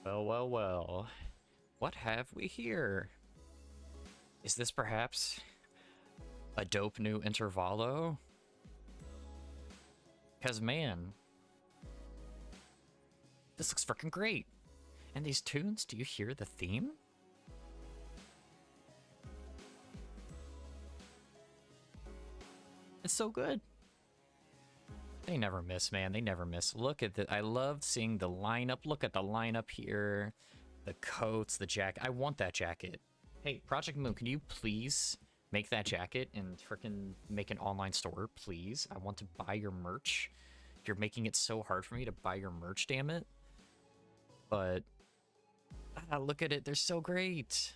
Well, well, well. What have we here? Is this perhaps a dope new intervallo? Because, man, this looks freaking great. And these tunes, do you hear the theme? It's so good. They never miss, man. They never miss. Look at the... I love seeing the lineup. Look at the lineup here. The coats, the jacket. I want that jacket. Hey, Project Moon, can you please make that jacket and freaking make an online store, please? I want to buy your merch. You're making it so hard for me to buy your merch, damn it. But... look at it. They're so great.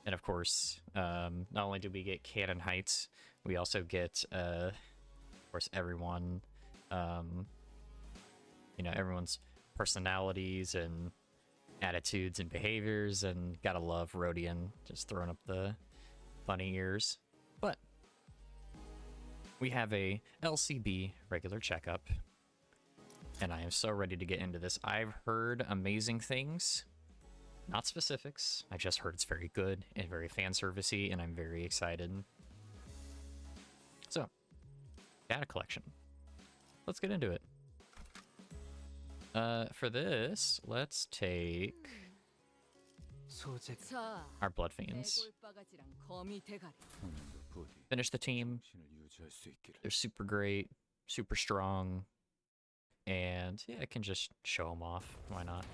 And of course, not only do we get Cannon Heights, we also get... of course, everyone, you know, everyone's personalities and attitudes and behaviors, and gotta love Rodian just throwing up the funny ears. But we have a LCB regular checkup, and I am so ready to get into this. I've heard amazing things, not specifics. I just heard it's very good and very fan servicey, and I'm very excited. So, data collection. Let's get into it. For this, let's take our Blood Fiends. Finish the team. They're super great, super strong, and yeah, I can just show them off. Why not?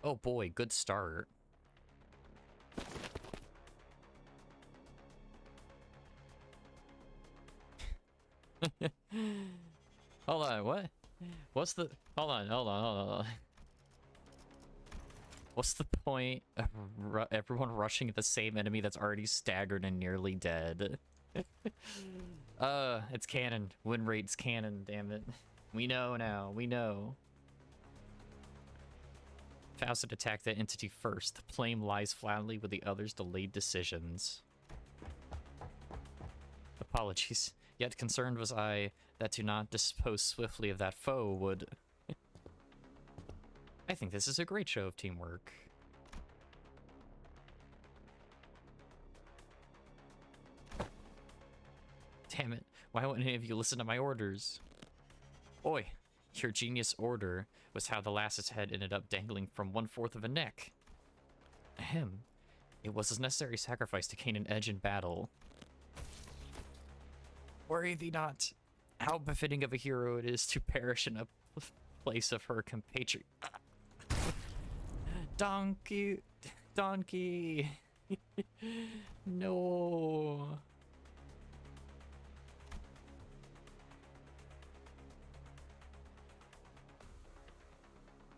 Oh boy, good start. Hold on, what? What's the... Hold on. What's the point of everyone rushing at the same enemy that's already staggered and nearly dead? It's canon. Win rate's canon, damn it. We know now, we know. Fausted attacked that entity first. The flame lies flatly with the others' delayed decisions. Apologies. Yet concerned was I that to not dispose swiftly of that foe would... I think this is a great show of teamwork. Damn it, why wouldn't any of you listen to my orders? Oi, your genius order was how the lass's head ended up dangling from 1/4 of a neck. Ahem. It was a necessary sacrifice to gain an edge in battle. Worry thee not. How befitting of a hero it is to perish in a place of her compatriot. Donkey! Donkey! No!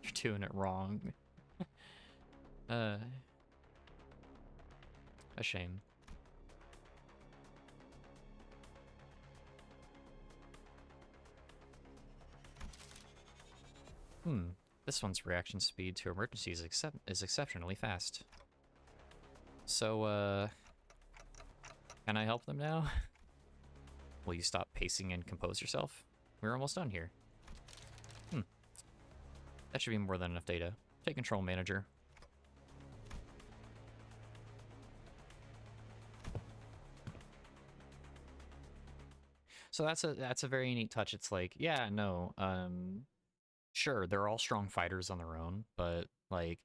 You're doing it wrong. A shame. This one's reaction speed to emergencies is exceptionally fast. So, can I help them now? Will you stop pacing and compose yourself? We're almost done here. That should be more than enough data. Take control, manager. So that's a very neat touch. It's like, yeah, no, sure, they're all strong fighters on their own, but, like,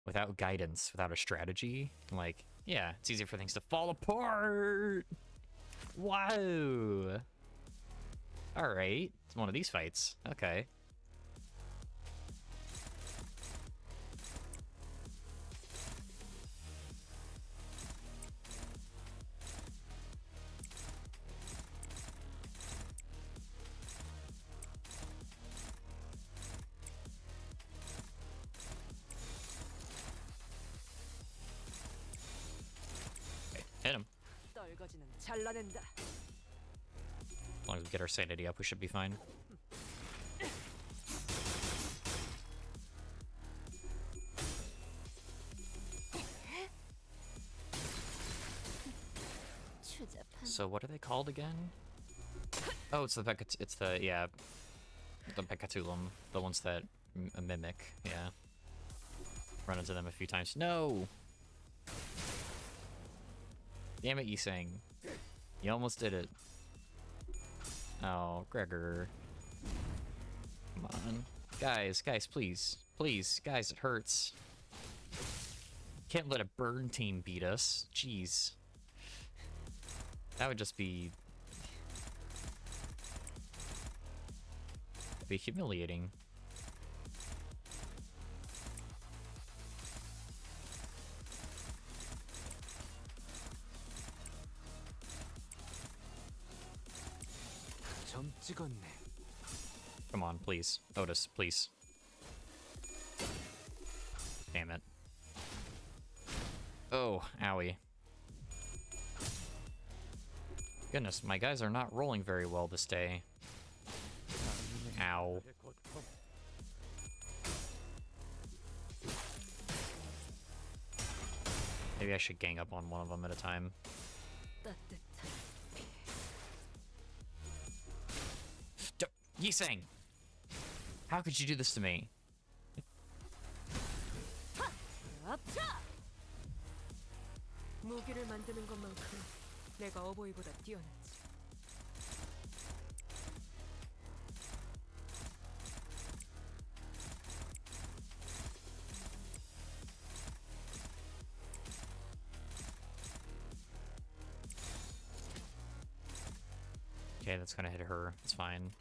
without guidance, without a strategy, like, yeah, it's easy for things to fall apart! Wow! Alright, it's one of these fights. Okay. Hit him. As long as we get our sanity up, we should be fine. So what are they called again? Oh, it's the yeah. The Pecatulum, the ones that mimic, yeah. Run into them a few times. No! Damn it, Yiseng. You almost did it. Oh, Gregor. Come on. Guys, please. Please, guys, it hurts. Can't let a burn team beat us. Jeez. That would just be... It'd be humiliating. Come on, please. Otis, please. Damn it. Oh, owie. Goodness, my guys are not rolling very well this day. Ow. Maybe I should gang up on one of them at a time. Yiseng! How could you do this to me? 무기를 만드는 것만큼 내가 어버이보다 뛰어났지. Okay, that's gonna hit her. It's fine.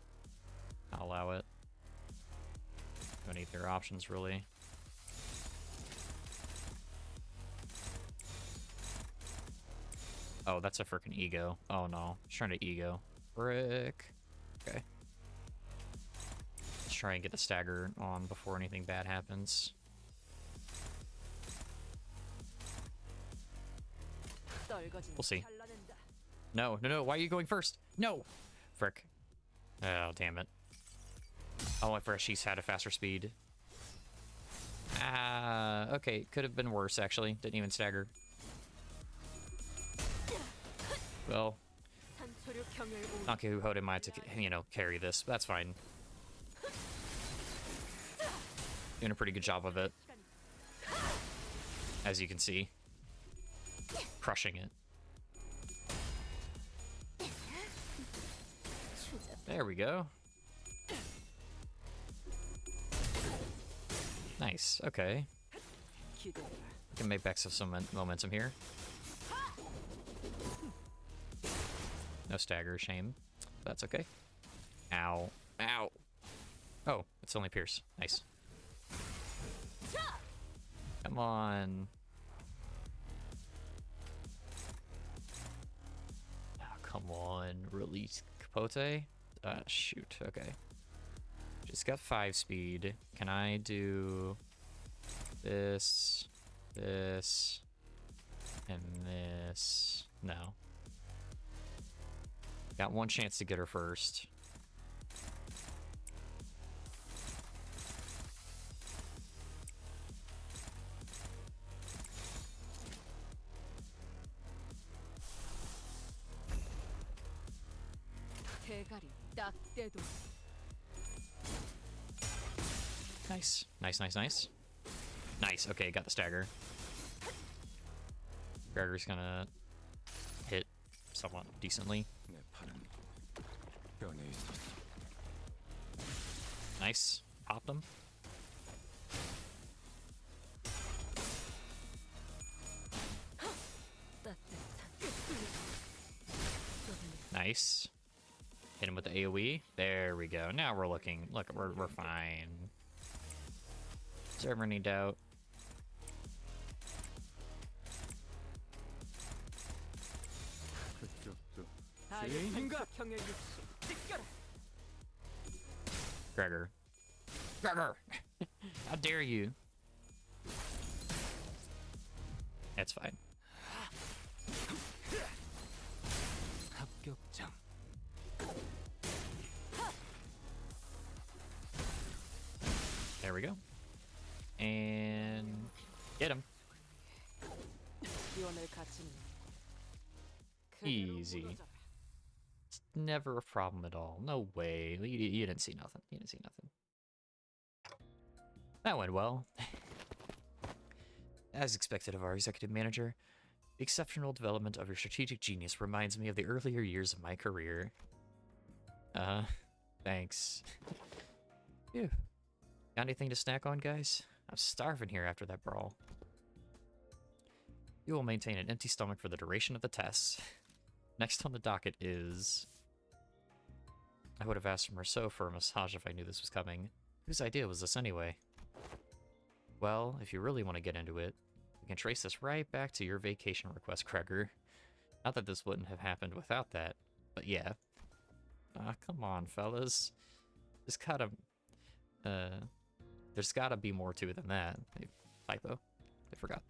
I'll allow it. Don't need their options, really. Oh, that's a freaking ego. Oh no, he's trying to ego. Brick. Okay. Let's try and get the stagger on before anything bad happens. We'll see. No, no, no, why are you going first? No! Frick. Oh, damn it. Oh, I forgot she's had a faster speed. Ah, okay, could have been worse, actually. Didn't even stagger. Well, Nankei Hode might, you know, carry this. That's fine. Doing a pretty good job of it. As you can see. Crushing it. There we go. Nice, okay. We can make back some momentum here. No stagger, shame. That's okay. Ow. Ow. Oh, it's only Pierce. Nice. Come on. Oh, come on. Release Capote? Shoot. Okay. Just got 5 speed. Can I do this, this, and this? No. Got one chance to get her first. Nice. Nice, nice, nice. Nice. Okay, got the stagger. Gregor's gonna hit somewhat decently. Nice. Popped him. Nice. Hit him with the AoE. There we go. Now we're looking. Look, we're fine. Is there ever any doubt? Gregor. Gregor! How dare you? That's fine. There we go. And get him. Easy. never a problem at all. No way. You didn't see nothing. You didn't see nothing. That went well. As expected of our executive manager, the exceptional development of your strategic genius reminds me of the earlier years of my career. Thanks. Phew. Got anything to snack on, guys? I'm starving here after that brawl. You will maintain an empty stomach for the duration of the tests. Next on the docket is... I would have asked Merceau for a massage if I knew this was coming. Whose idea was this anyway? Well, if you really want to get into it, we can trace this right back to your vacation request, Kreger. Not that this wouldn't have happened without that, but yeah. Come on, fellas. There's gotta be more to it than that. Typo. They forgot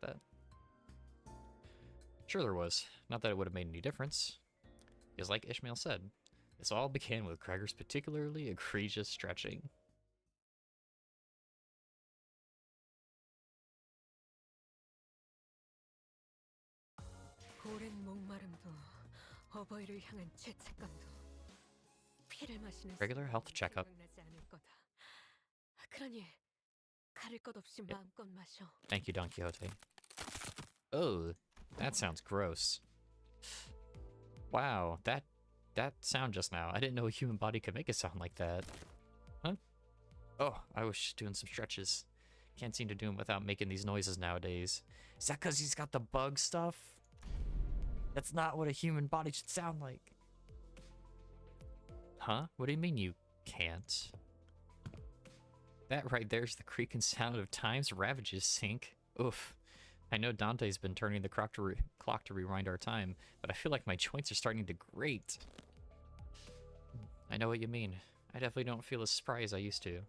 that. Sure there was. Not that it would have made any difference. Because like Ishmael said, this all began with Kreger's particularly egregious stretching. 오랜 목마름도 어버이를 향한 죄책감도 피를 마시는 Regular health checkup. 생각나지 않을 거다. 그러니 가릴 것 없이 마음껏 마셔. Thank you, Don Quixote. Oh, that sounds gross. Wow, that sound just now. I didn't know a human body could make a sound like that. Huh? Oh, I was doing some stretches. Can't seem to do them without making these noises nowadays. Is that because he's got the bug stuff? That's not what a human body should sound like. Huh? What do you mean you can't? That right there's the creaking sound of time's ravages sink. Oof. I know Dante's been turning the clock to rewind our time, but I feel like my joints are starting to grate. I know what you mean. I definitely don't feel as spry as I used to.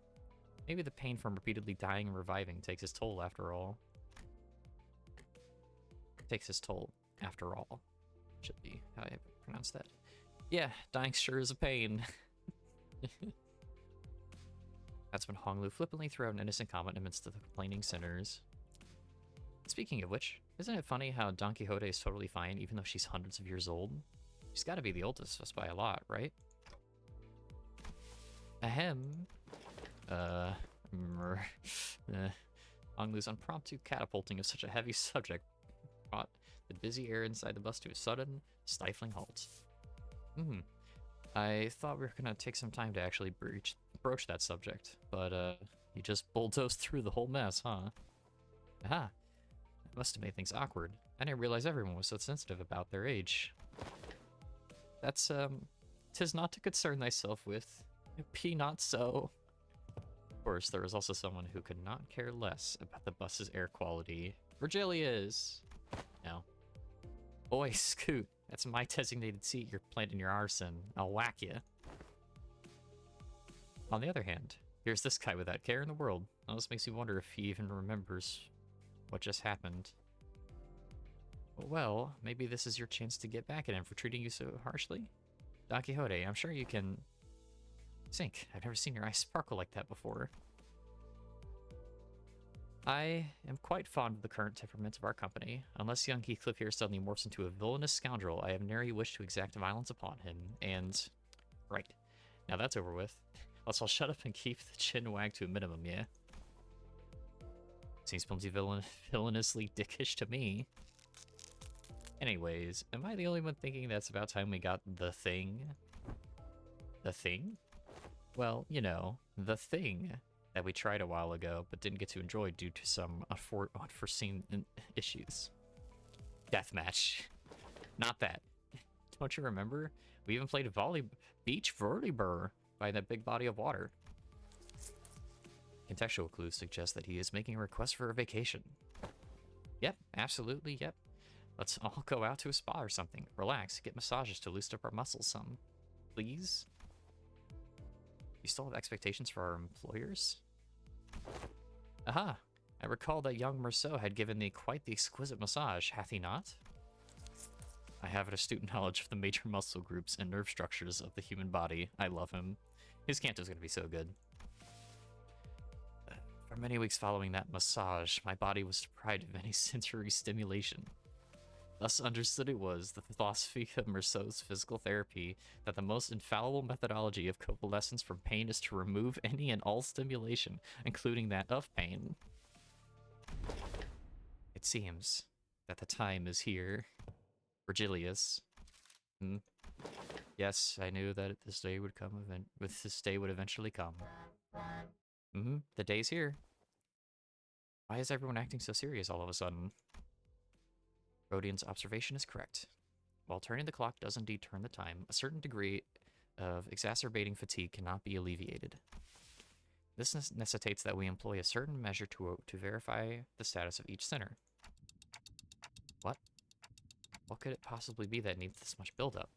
Maybe the pain from repeatedly dying and reviving takes its toll after all. Takes its toll after all. Should be how I pronounce that. Yeah, dying sure is a pain. That's when Honglu flippantly threw out an innocent comment amidst the complaining sinners. Speaking of which, isn't it funny how Don Quixote is totally fine even though she's hundreds of years old? She's gotta be the oldest of us by a lot, right? Ahem. Honglu's impromptu catapulting of such a heavy subject brought the busy air inside the bus to a sudden, stifling halt. I thought we were gonna take some time to actually broach that subject, but you just bulldozed through the whole mess, huh? Aha. That must have made things awkward. I didn't realize everyone was so sensitive about their age. That's, 'tis not to concern thyself with. Be not so. Of course, there was also someone who could not care less about the bus's air quality. Virgilia's! No. Boy, Scoot, that's my designated seat you're planting your arse in. I'll whack you. On the other hand, here's this guy without care in the world. Almost makes me wonder if he even remembers what just happened. Well, maybe this is your chance to get back at him for treating you so harshly? Don Quixote, I'm sure you can... Sink, I've never seen your eyes sparkle like that before. I am quite fond of the current temperament of our company. Unless young Heathcliff here suddenly morphs into a villainous scoundrel, I have nary wish to exact violence upon him, and... Right. Now that's over with. Let's all shut up and keep the chin wag to a minimum, yeah? Seems plenty villainously dickish to me. Anyways, am I the only one thinking that's about time we got the thing? The thing? Well, you know, the thing that we tried a while ago but didn't get to enjoy due to some unforeseen issues. Deathmatch. Not that. Don't you remember? We even played beach volleyball by that big body of water. Contextual clues suggest that he is making a request for a vacation. Yep, absolutely, yep. Let's all go out to a spa or something. Relax, get massages to loosen up our muscles some. Please? You still have expectations for our employers? Aha! I recall that young Merceau had given me quite the exquisite massage, hath he not? I have an astute knowledge of the major muscle groups and nerve structures of the human body. I love him. His canto's gonna be so good. For many weeks following that massage, my body was deprived of any sensory stimulation. Thus understood it was the philosophy of Merceau's physical therapy that the most infallible methodology of convalescence from pain is to remove any and all stimulation, including that of pain. It seems that the time is here. Virgilius. Yes, I knew that this day would come. This day would eventually come. The day's here. Why is everyone acting so serious all of a sudden? Rodian's observation is correct. While turning the clock does indeed turn the time, a certain degree of exacerbating fatigue cannot be alleviated. This necessitates that we employ a certain measure to verify the status of each sinner. What? What could it possibly be that needs this much buildup?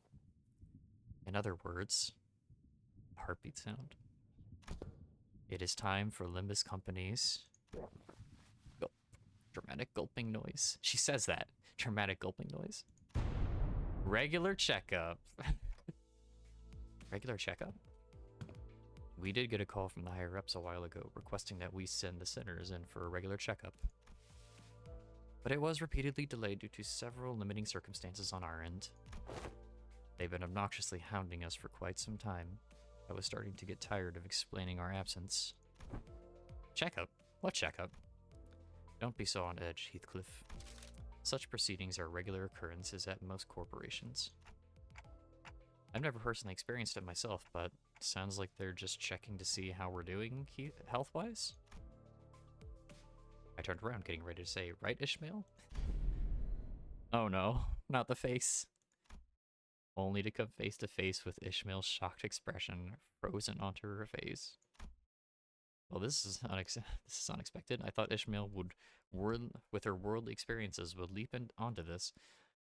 In other words, heartbeat sound. It is time for Limbus Company's dramatic gulping noise. She says that. Dramatic gulping noise. Regular checkup. Regular checkup? We did get a call from the higher-ups a while ago requesting that we send the sinners in for a regular checkup. But it was repeatedly delayed due to several limiting circumstances on our end. They've been obnoxiously hounding us for quite some time. I was starting to get tired of explaining our absence. Checkup? What checkup? Don't be so on edge, Heathcliff. Such proceedings are regular occurrences at most corporations. I've never personally experienced it myself, but sounds like they're just checking to see how we're doing health-wise. I turned around, getting ready to say, right, Ishmael? Oh no, not the face. Only to come face to face with Ishmael's shocked expression frozen onto her face. Well, this is unexpected. I thought Ishmael would, with her worldly experiences, would leap onto this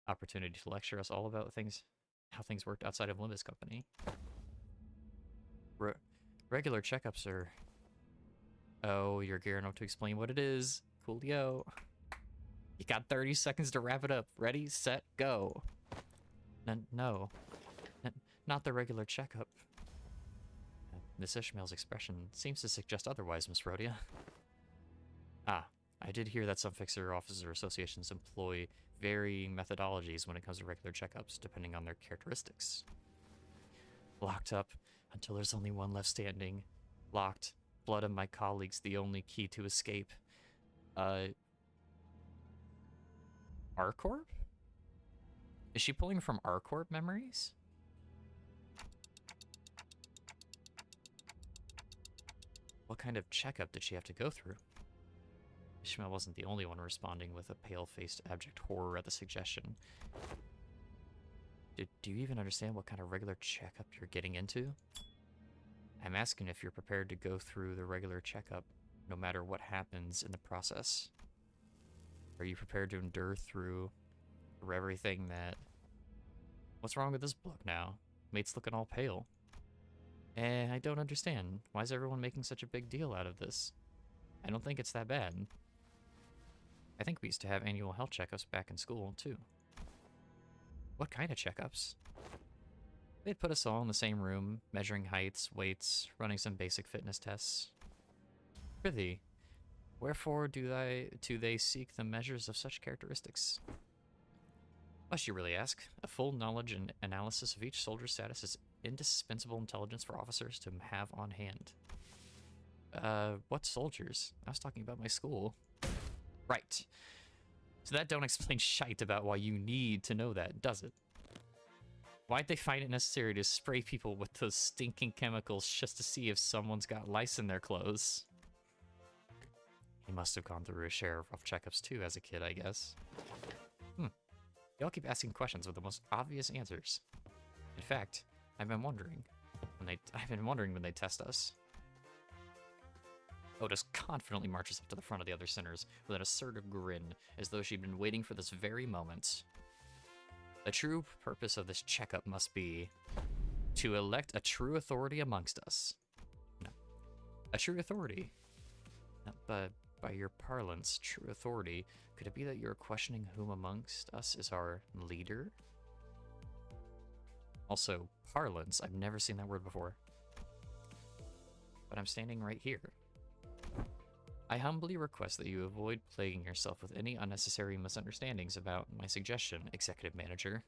opportunity to lecture us all about how things worked outside of Limbus Company. Regular checkups are... Oh, you're gearing up to explain what it is. Coolio. You got 30 seconds to wrap it up. Ready, set, go. No. Not the regular checkup. Miss Ishmael's expression seems to suggest otherwise, Miss Rhodia. Ah, I did hear that some fixer officer associations employ varying methodologies when it comes to regular checkups, depending on their characteristics. Locked up until there's only one left standing. Locked. Blood of my colleagues, the only key to escape. R-Corp? Is she pulling from R-Corp memories? What kind of checkup did she have to go through? Ishmael wasn't the only one responding with a pale-faced, abject horror at the suggestion. Do you even understand what kind of regular checkup you're getting into? I'm asking if you're prepared to go through the regular checkup, no matter what happens in the process. Are you prepared to endure through everything that... What's wrong with this book now? Mate's looking all pale. I don't understand. Why is everyone making such a big deal out of this? I don't think it's that bad. I think we used to have annual health checkups back in school, too. What kind of checkups? They'd put us all in the same room, measuring heights, weights, running some basic fitness tests. Prithee, wherefore do they seek the measures of such characteristics? Must you really ask? A full knowledge and analysis of each soldier's status is indispensable intelligence for officers to have on hand. What soldiers? I was talking about my school. Right. So that don't explain shite about why you need to know that, does it? Why'd they find it necessary to spray people with those stinking chemicals just to see if someone's got lice in their clothes? He must have gone through a share of rough checkups too as a kid, I guess. Y'all keep asking questions with the most obvious answers. In fact, I've been wondering when they test us. Otis confidently marches up to the front of the other sinners with an assertive grin, as though she'd been waiting for this very moment. The true purpose of this checkup must be to elect a true authority amongst us. No. A true authority. But by your parlance, true authority, could it be that you're questioning whom amongst us is our leader? Also, parlance, I've never seen that word before. But I'm standing right here. I humbly request that you avoid plaguing yourself with any unnecessary misunderstandings about my suggestion, Executive Manager.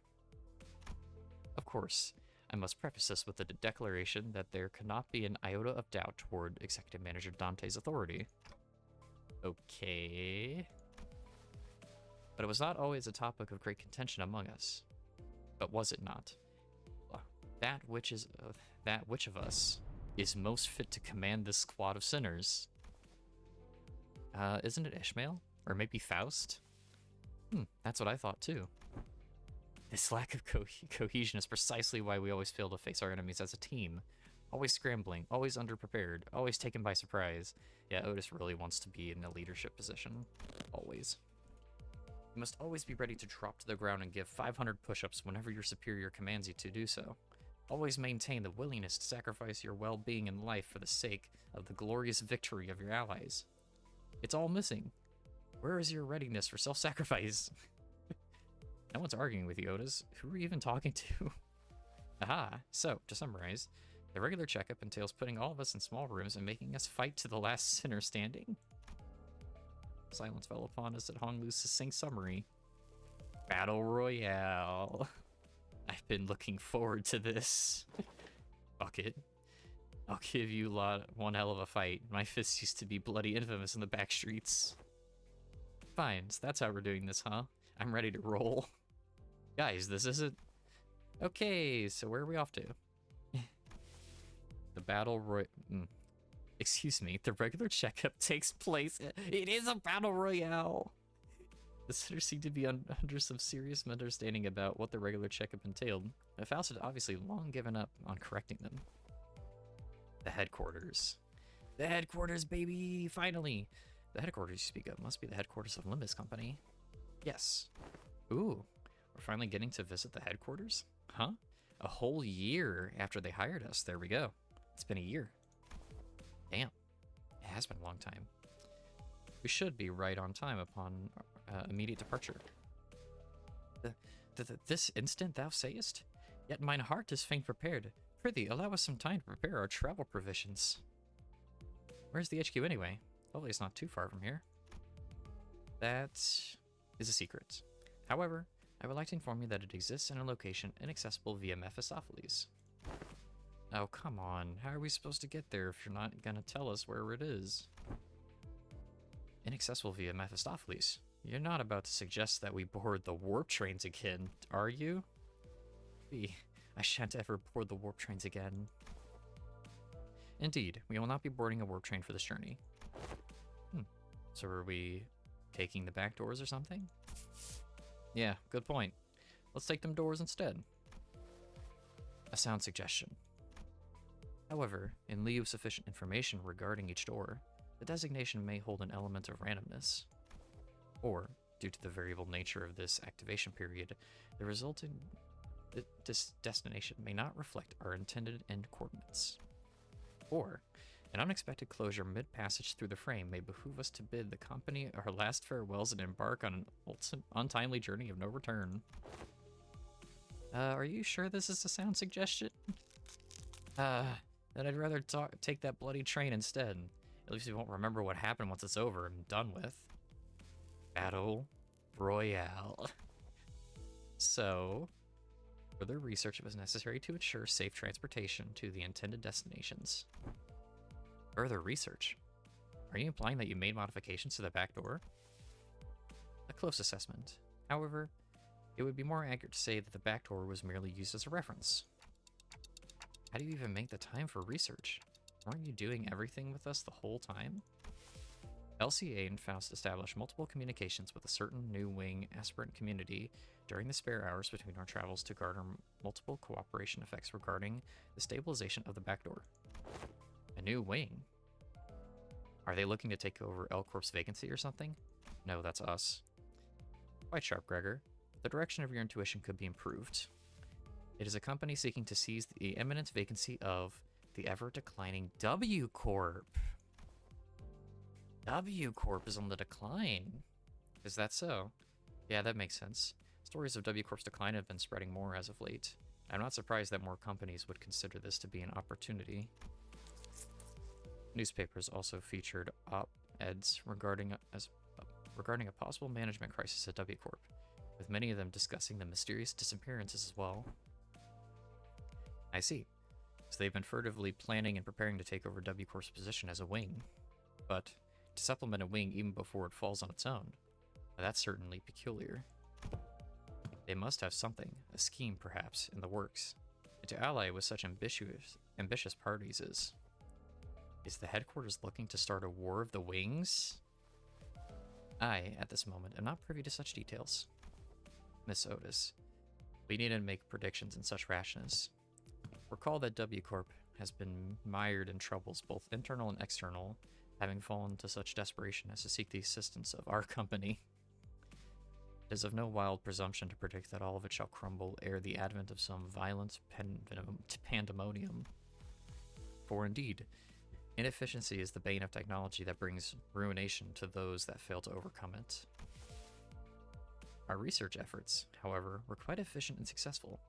Of course, I must preface this with the declaration that there cannot be an iota of doubt toward Executive Manager Dante's authority. Okay. But it was not always a topic of great contention among us. But was it not? That which of us is most fit to command this squad of sinners? Isn't it Ishmael? Or maybe Faust? That's what I thought too. This lack of cohesion is precisely why we always fail to face our enemies as a team. Always scrambling, always underprepared, always taken by surprise. Yeah, Otis really wants to be in a leadership position. Always. You must always be ready to drop to the ground and give 500 push-ups whenever your superior commands you to do so. Always maintain the willingness to sacrifice your well-being and life for the sake of the glorious victory of your allies. It's all missing. Where is your readiness for self-sacrifice? No one's arguing with you, Otis. Who are you even talking to? Aha. So, to summarize, the regular checkup entails putting all of us in small rooms and making us fight to the last sinner standing. Silence fell upon us at Honglu's succinct summary. Battle Royale. I've been looking forward to this. Fuck it. I'll give you lot one hell of a fight. My fists used to be bloody infamous in the back streets. Fine, so that's how we're doing this, huh? I'm ready to roll. Guys, this isn't... Okay, so where are we off to? The battle Excuse me, the regular checkup takes place... It is a battle royale! The sinners seem to be under some serious misunderstanding about what the regular checkup entailed, but Faust had obviously long given up on correcting them. The headquarters. The headquarters, baby! Finally! The headquarters you speak of must be the headquarters of Limbus Company. Yes. Ooh, we're finally getting to visit the headquarters? Huh? A whole year after they hired us. There we go. It's been a year. Damn. It has been a long time. We should be right on time upon immediate departure. This instant thou sayest? Yet mine heart is fain prepared. Prithee, allow us some time to prepare our travel provisions. Where's the HQ anyway? Hopefully it's not too far from here. That is a secret. However, I would like to inform you that it exists in a location inaccessible via Mephistopheles. Oh, come on. How are we supposed to get there if you're not gonna tell us where it is? Inaccessible via Mephistopheles? You're not about to suggest that we board the warp trains again, are you? I shan't ever board the warp trains again. Indeed, we will not be boarding a warp train for this journey. So are we taking the back doors or something? Yeah, good point. Let's take them doors instead. A sound suggestion. However, in lieu of sufficient information regarding each door, the designation may hold an element of randomness. Or, due to the variable nature of this activation period, the resulting destination may not reflect our intended end coordinates. Or, an unexpected closure mid-passage through the frame may behoove us to bid the company our last farewells and embark on an untimely journey of no return. Are you sure this is a sound suggestion? Then I'd rather take that bloody train instead. At least we won't remember what happened once it's over and done with. Battle Royale. So, further research was necessary to ensure safe transportation to the intended destinations. Further research? Are you implying that you made modifications to the back door? A close assessment. However, it would be more accurate to say that the back door was merely used as a reference. How do you even make the time for research? Weren't you doing everything with us the whole time? LCA and Faust established multiple communications with a certain new wing aspirant community during the spare hours between our travels to garner multiple cooperation effects regarding the stabilization of the back door. A new wing? Are they looking to take over L Corp's vacancy or something? No, that's us. Quite sharp, Gregor. The direction of your intuition could be improved. It is a company seeking to seize the imminent vacancy of the ever-declining W Corp. W Corp is on the decline. Is that so? Yeah, that makes sense. Stories of W Corp's decline have been spreading more as of late. I'm not surprised that more companies would consider this to be an opportunity. Newspapers also featured heads regarding a possible management crisis at W Corp, with many of them discussing the mysterious disappearances as well. I see. So they've been furtively planning and preparing to take over W Corp's position as a wing. But to supplement a wing even before it falls on its own, that's certainly peculiar. They must have something, a scheme perhaps, in the works. And to ally with such ambitious parties is the headquarters looking to start a war of the wings? I, at this moment, am not privy to such details. Miss Otis, we need to make predictions in such rashness. Recall that W Corp has been mired in troubles, both internal and external, having fallen to such desperation as to seek the assistance of our company. It is of no wild presumption to predict that all of it shall crumble ere the advent of some violent pandemonium. For indeed, inefficiency is the bane of technology that brings ruination to those that fail to overcome it. Our research efforts, however, were quite efficient and successful.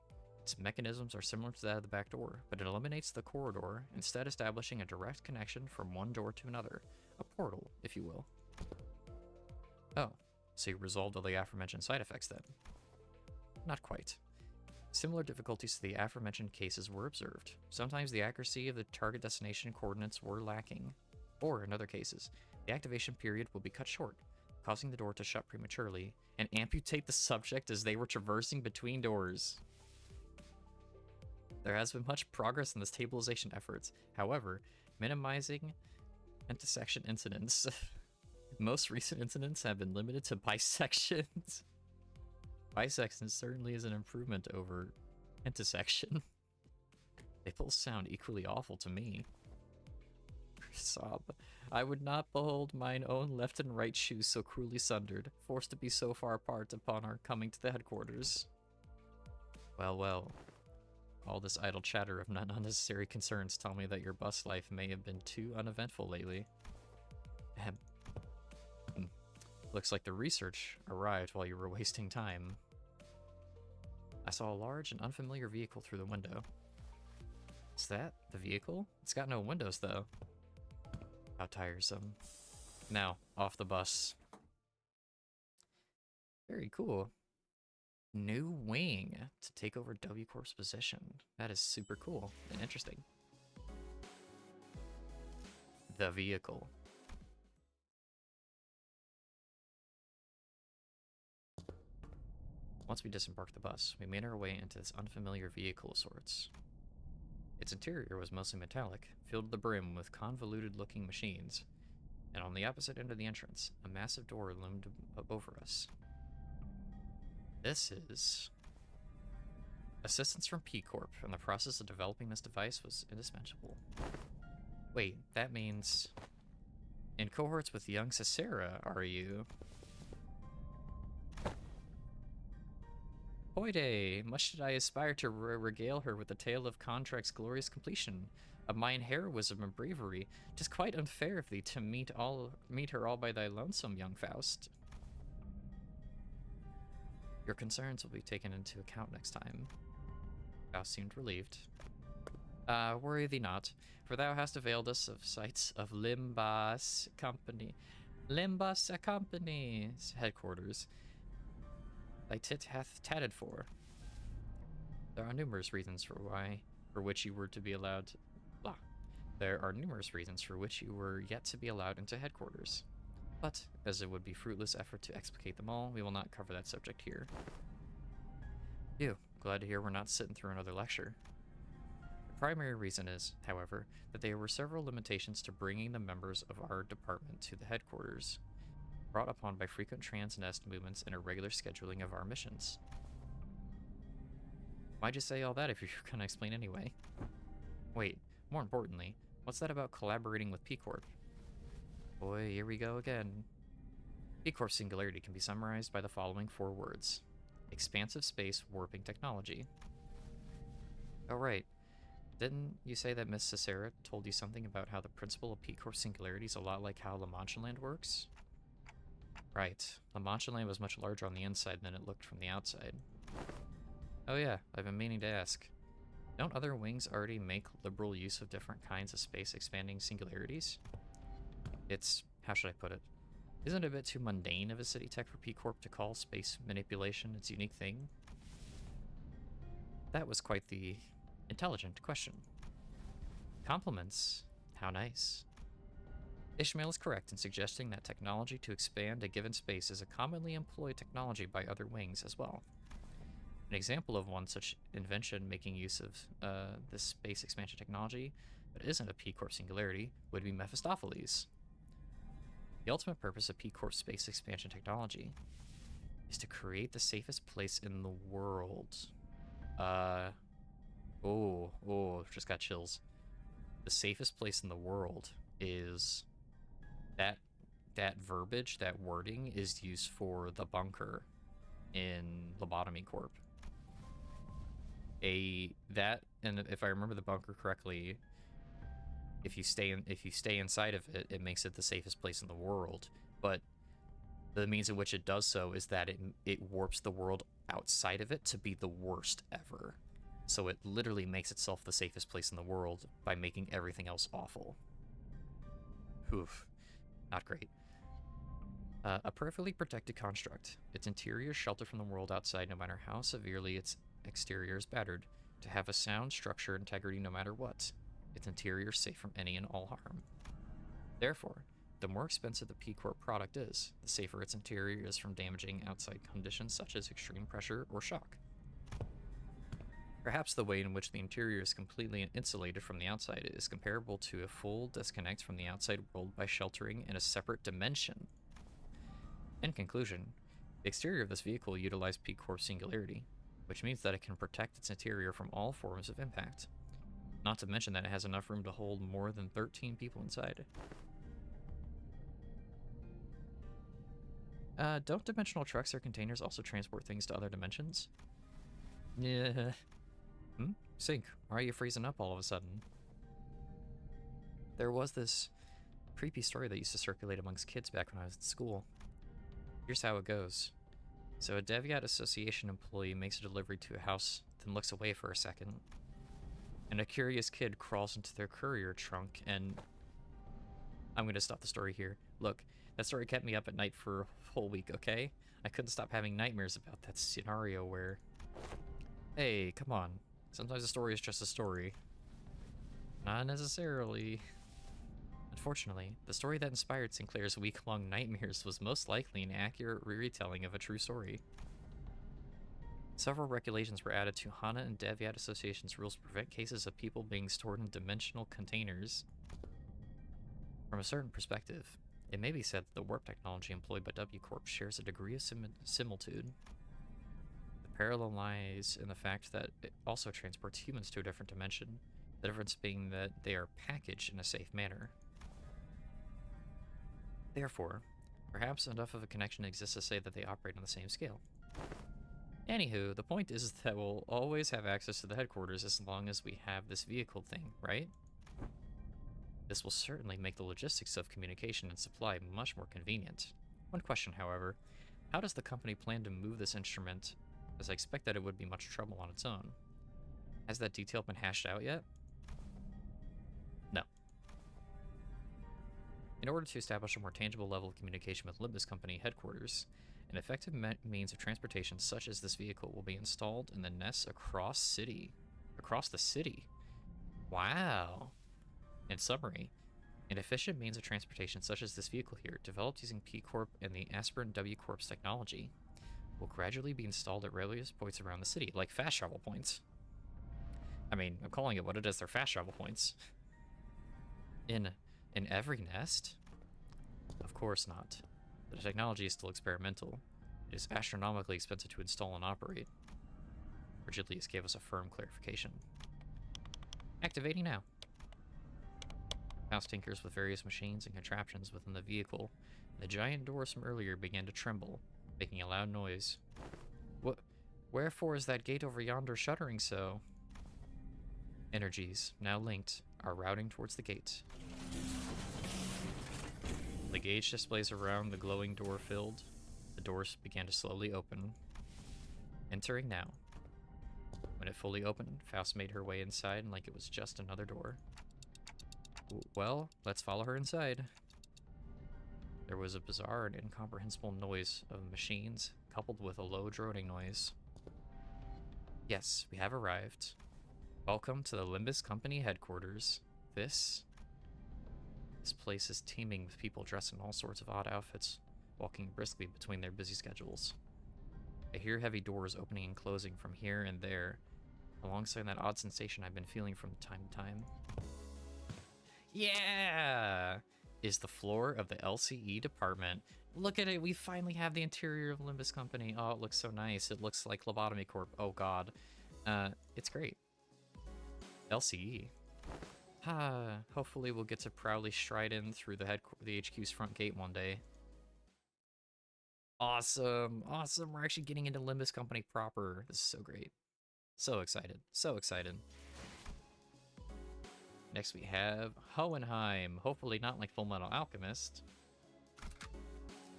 Its mechanisms are similar to that of the back door, but it eliminates the corridor, instead establishing a direct connection from one door to another. A portal, if you will. Oh, so you resolved all the aforementioned side effects then? Not quite. Similar difficulties to the aforementioned cases were observed. Sometimes the accuracy of the target destination coordinates were lacking. Or, in other cases, the activation period will be cut short, causing the door to shut prematurely and amputate the subject as they were traversing between doors. There has been much progress in the stabilization efforts. However, minimizing intersection incidents. Most recent incidents have been limited to bisections. Bisection certainly is an improvement over intersection. They both sound equally awful to me. Sob. I would not behold mine own left and right shoes so cruelly sundered, forced to be so far apart upon our coming to the headquarters. Well, well. All this idle chatter of unnecessary concerns tell me that your bus life may have been too uneventful lately. Ahem. Looks like the research arrived while you were wasting time. I saw a large and unfamiliar vehicle through the window. Is that the vehicle? It's got no windows, though. How tiresome. Now, off the bus. Very cool. New wing to take over W Corp's position. That is super cool and interesting. The vehicle. Once we disembarked the bus, we made our way into this unfamiliar vehicle of sorts. Its interior was mostly metallic, filled to the brim with convoluted-looking machines, and on the opposite end of the entrance, a massive door loomed up over us. This is... Assistance from P Corp, and the process of developing this device was indispensable. Wait, that means... In cohorts with young Cicera, are you? Hoyday! Much did I aspire to regale her with the tale of Contract's glorious completion, of mine heroism and bravery. 'Tis quite unfair of thee to meet her all by thy lonesome, young Faust. Your concerns will be taken into account next time. Faust seemed relieved. Worry thee not, for thou hast availed us of sights of Limbus Company's headquarters. Thy tit hath tatted for. There are numerous reasons for which you were to be allowed to... Blah. There are numerous reasons for which you were yet to be allowed into headquarters. But, as it would be fruitless effort to explicate them all, we will not cover that subject here. Phew, glad to hear we're not sitting through another lecture. The primary reason is, however, that there were several limitations to bringing the members of our department to the headquarters, brought upon by frequent trans-nest movements and irregular scheduling of our missions. Why'd you say all that if you're gonna explain anyway? Wait, more importantly, what's that about collaborating with P Corp? Boy, here we go again. P Corp singularity can be summarized by the following 4 words. Expansive space warping technology. Oh right, didn't you say that Miss Cicera told you something about how the principle of P Corp singularity is a lot like how La Mancha Land works? Right, La Mancha Land was much larger on the inside than it looked from the outside. Oh yeah, I've been meaning to ask. Don't other wings already make liberal use of different kinds of space-expanding singularities? It's how should I put it? Isn't it a bit too mundane of a city tech for P Corp to call space manipulation its unique thing? That was quite the intelligent question. Compliments. How nice. Ishmael is correct in suggesting that technology to expand a given space is a commonly employed technology by other wings as well. An example of one such invention making use of this space expansion technology, but isn't a P Corp singularity, would be Mephistopheles. The ultimate purpose of P Corp space expansion technology is to create the safest place in the world. Just got chills. The safest place in the world is that verbiage, that wording is used for the bunker in Lobotomy Corp. And if I remember the bunker correctly, if you stay inside of it, it makes it the safest place in the world. But the means in which it does so is that it warps the world outside of it to be the worst ever. So it literally makes itself the safest place in the world by making everything else awful. Oof. Not great. A perfectly protected construct. Its interior is sheltered from the world outside no matter how severely its exterior is battered. To have a sound structure integrity no matter what. Its interior is safe from any and all harm. Therefore, the more expensive the P Corp product is, the safer its interior is from damaging outside conditions such as extreme pressure or shock. Perhaps the way in which the interior is completely insulated from the outside is comparable to a full disconnect from the outside world by sheltering in a separate dimension. In conclusion, the exterior of this vehicle utilized P Corp singularity, which means that it can protect its interior from all forms of impact. Not to mention that it has enough room to hold more than 13 people inside. Don't dimensional trucks or containers also transport things to other dimensions? Yeah. Sync, why are you freezing up all of a sudden? There was this creepy story that used to circulate amongst kids back when I was in school. Here's how it goes. So a Deviat Association employee makes a delivery to a house, then looks away for a second. And a curious kid crawls into their courier trunk and... I'm going to stop the story here. Look, that story kept me up at night for a whole week, okay? I couldn't stop having nightmares about that scenario where... Hey, come on. Sometimes a story is just a story. Not necessarily. Unfortunately, the story that inspired Sinclair's week-long nightmares was most likely an accurate retelling of a true story. Several regulations were added to HANA and Deviat Association's rules to prevent cases of people being stored in dimensional containers. From a certain perspective, it may be said that the warp technology employed by W Corp shares a degree of similitude. The parallel lies in the fact that it also transports humans to a different dimension, the difference being that they are packaged in a safe manner. Therefore, perhaps enough of a connection exists to say that they operate on the same scale. Anywho, the point is that we'll always have access to the headquarters as long as we have this vehicle thing, right? This will certainly make the logistics of communication and supply much more convenient. One question, however, how does the company plan to move this instrument, as I expect that it would be much trouble on its own? Has that detail been hashed out yet? No. In order to establish a more tangible level of communication with Limbus Company headquarters, an effective means of transportation such as this vehicle will be installed in the nests across the city. Wow. In summary, an efficient means of transportation such as this vehicle here, developed using P Corp and the Aspirant W Corp's technology, will gradually be installed at various points around the city, like fast travel points. I mean, I'm calling it what it is, they're fast travel points. In every nest? Of course not. The technology is still experimental. It is astronomically expensive to install and operate. Virgilius gave us a firm clarification. Activating now. Mouse tinkers with various machines and contraptions within the vehicle. The giant doors from earlier began to tremble, making a loud noise. Wherefore is that gate over yonder shuddering so? Energies, now linked, are routing towards the gate. The gauge displays around the glowing door filled. The doors began to slowly open. Entering now. When it fully opened, Faust made her way inside like it was just another door. Well, let's follow her inside. There was a bizarre and incomprehensible noise of machines, coupled with a low droning noise. Yes, we have arrived. Welcome to the Limbus Company headquarters. This place is teeming with people dressed in all sorts of odd outfits, walking briskly between their busy schedules. I hear heavy doors opening and closing from here and there, alongside that odd sensation I've been feeling from time to time. Yeah! Is the floor of the LCE department. Look at it, we finally have the interior of Limbus Company. Oh, it looks so nice. It looks like Lobotomy Corp. Oh god. It's great. LCE. Hopefully we'll get to proudly stride in through the HQ's front gate one day. Awesome, awesome. We're actually getting into Limbus Company proper. This is so great. So excited, so excited. Next we have Hohenheim. Hopefully not like Full Metal Alchemist.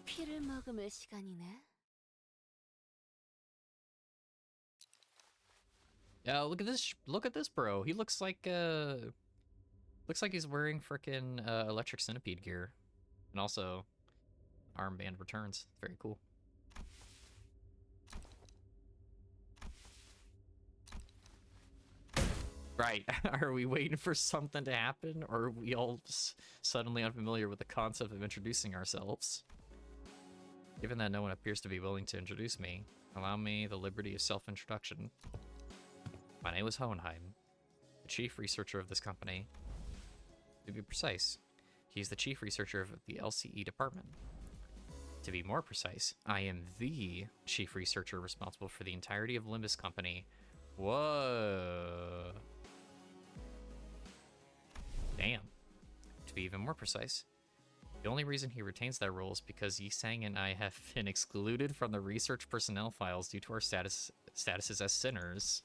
피를 머금을 시간이네. Yeah, look at this bro. He looks like he's wearing frickin' electric centipede gear. And also armband returns. Very cool. Right. Are we waiting for something to happen, or are we all suddenly unfamiliar with the concept of introducing ourselves? Given that no one appears to be willing to introduce me, allow me the liberty of self-introduction. My name is Hohenheim, the chief researcher of this company. To be precise, he's the chief researcher of the LCE department. To be more precise, I am the chief researcher responsible for the entirety of Limbus Company. Whoa. Damn. To be even more precise, the only reason he retains that role is because Yisang and I have been excluded from the research personnel files due to our statuses as sinners.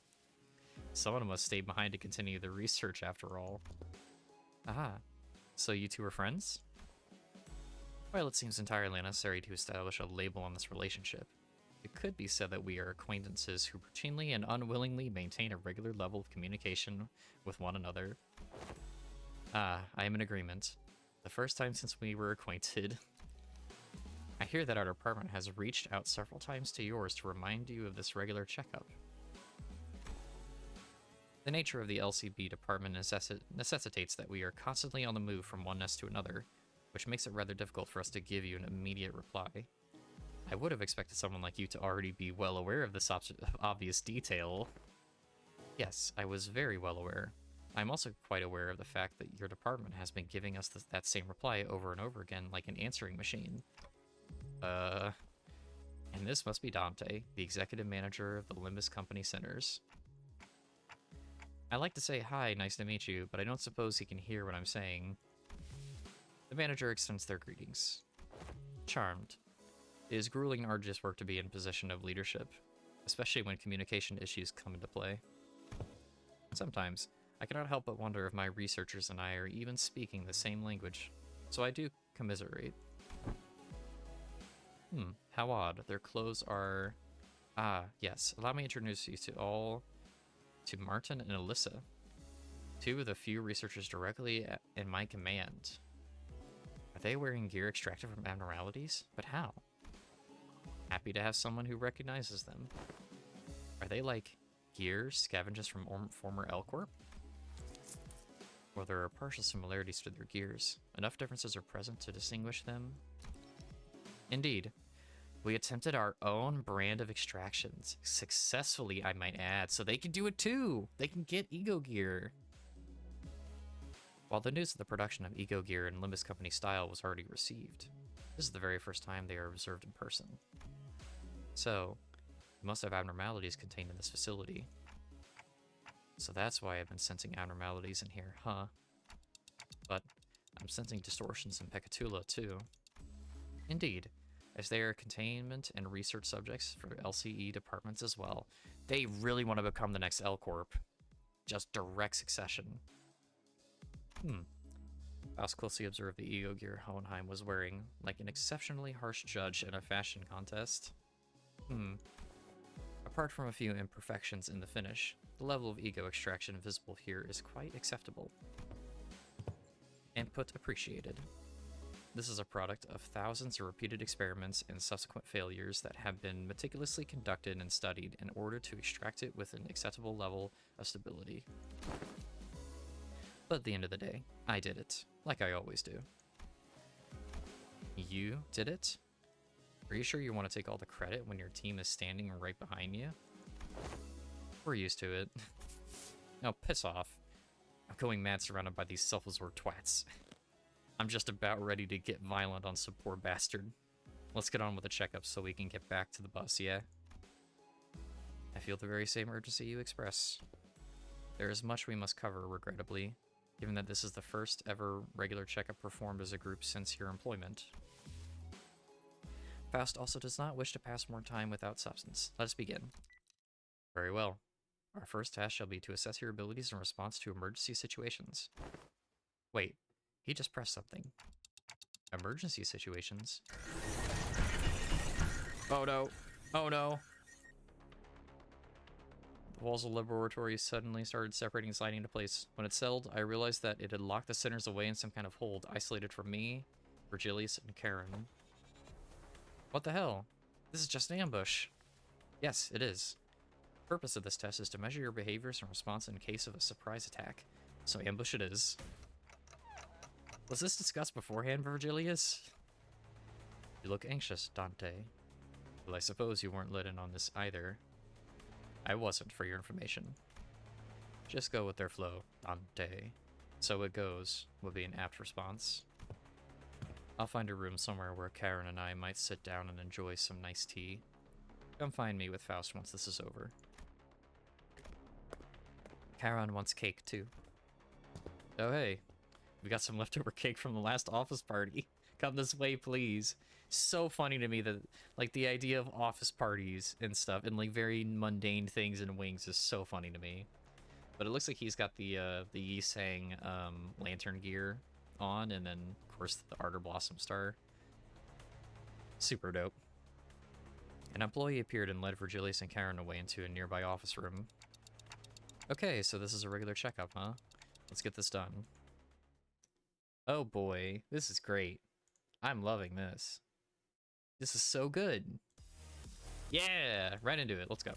Someone must stay behind to continue the research after all. Aha. So you two are friends? Well, it seems entirely unnecessary to establish a label on this relationship. It could be said that we are acquaintances who routinely and unwillingly maintain a regular level of communication with one another. I am in agreement. The first time since we were acquainted. I hear that our department has reached out several times to yours to remind you of this regular checkup. The nature of the LCB department necessitates that we are constantly on the move from one nest to another, which makes it rather difficult for us to give you an immediate reply. I would have expected someone like you to already be well aware of this obvious detail. Yes, I was very well aware. I'm also quite aware of the fact that your department has been giving us that same reply over and over again like an answering machine. And this must be Dante, the executive manager of the Limbus Company Centers. I like to say hi, nice to meet you, but I don't suppose he can hear what I'm saying. The manager extends their greetings. Charmed. It is grueling and arduous work to be in a position of leadership, especially when communication issues come into play. Sometimes, I cannot help but wonder if my researchers and I are even speaking the same language, so I do commiserate. How odd. Their clothes are... Ah, yes. Allow me to introduce you to Martin and Alyssa, two of the few researchers directly in my command. Are they wearing gear extracted from abnormalities? But how? Happy to have someone who recognizes them. Are they like gear scavengers from former L Corp? Well, there are partial similarities to their gears. Enough differences are present to distinguish them. Indeed. We attempted our own brand of extractions. Successfully, I might add, so they can do it too! They can get Ego Gear! While the news of the production of Ego Gear in Limbus Company style was already received, this is the very first time they are observed in person. So, we must have abnormalities contained in this facility. So that's why I've been sensing abnormalities in here, huh? But I'm sensing distortions in Pecatula too. Indeed, as they are containment and research subjects for LCE departments as well. They really want to become the next L Corp. Just direct succession. Faust closely observed the ego gear Hohenheim was wearing, like an exceptionally harsh judge in a fashion contest. Apart from a few imperfections in the finish, the level of ego extraction visible here is quite acceptable. Input appreciated. This is a product of thousands of repeated experiments and subsequent failures that have been meticulously conducted and studied in order to extract it with an acceptable level of stability. But at the end of the day, I did it, like I always do. You did it? Are you sure you want to take all the credit when your team is standing right behind you? We're used to it. Now piss off. I'm going mad surrounded by these self-absorbed twats. I'm just about ready to get violent on some poor bastard. Let's get on with the checkup so we can get back to the bus, yeah? I feel the very same urgency you express. There is much we must cover, regrettably, given that this is the first ever regular checkup performed as a group since your employment. Faust also does not wish to pass more time without substance. Let us begin. Very well. Our first task shall be to assess your abilities in response to emergency situations. Wait, he just pressed something. Emergency situations? Oh no. Oh no. The walls of the laboratory suddenly started separating and sliding into place. When it settled, I realized that it had locked the sinners away in some kind of hold, isolated from me, Virgilius, and Karen. What the hell? This is just an ambush. Yes, it is. The purpose of this test is to measure your behaviors and response in case of a surprise attack. So ambush it is. Was this discussed beforehand, Virgilius? You look anxious, Dante. Well, I suppose you weren't let in on this either. I wasn't, for your information. Just go with their flow, Dante. So it goes, would be an apt response. I'll find a room somewhere where Karen and I might sit down and enjoy some nice tea. Come find me with Faust once this is over. Karen wants cake, too. Oh, hey. We got some leftover cake from the last office party. Come this way, please. So funny to me that, like, the idea of office parties and stuff and, like, very mundane things and wings is so funny to me. But it looks like he's got the Yisang lantern gear on, and then, of course, the Ardor Blossom Star. Super dope. An employee appeared and led Virgilius and Karen away into a nearby office room. Okay, so this is a regular checkup, huh? Let's get this done. Oh boy, this is great. I'm loving this. This is so good. Yeah, right into it. Let's go.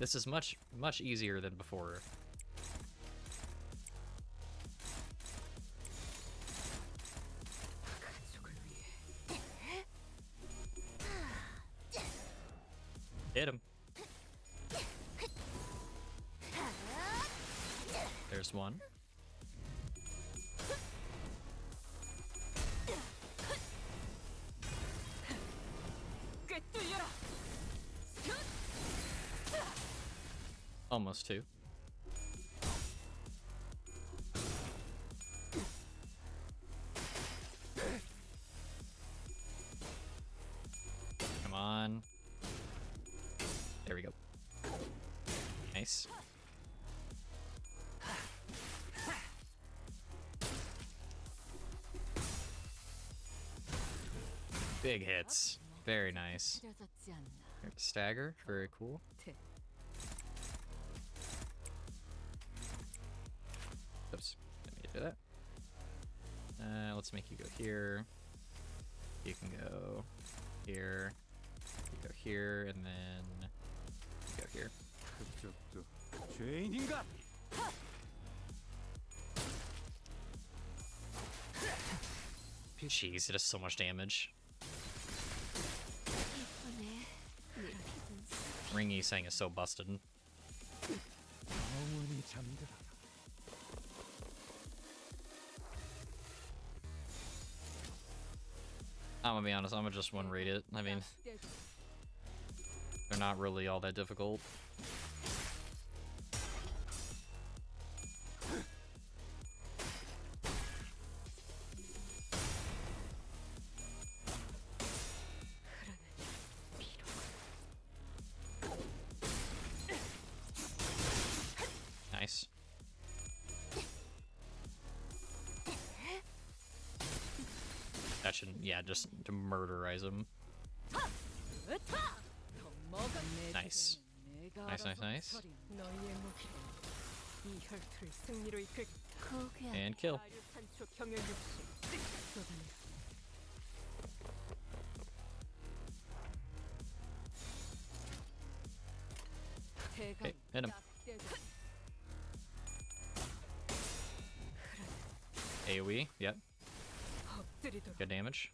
This is much, much easier than before. Hit him. There's one. Almost two. Come on. There we go. Nice. Big hits. Very nice. Stagger. Very cool. Oops. Let me do that. Let's make you go here. You can go here. You go here, and then you go here. Jeez, it does so much damage. Ring Yisang is so busted. I'm gonna be honest, I'm gonna just one rate it. I mean, they're not really all that difficult. Nice. That should, yeah, just to murderize him. Nice. Nice, nice, nice. 이 혈투를 승리로 이끌 And kill. 아류 산초 경혈 육신 쏟아내 대강 Okay, hit him. 딱대가 AoE, yep, 엎드리도록 good damage.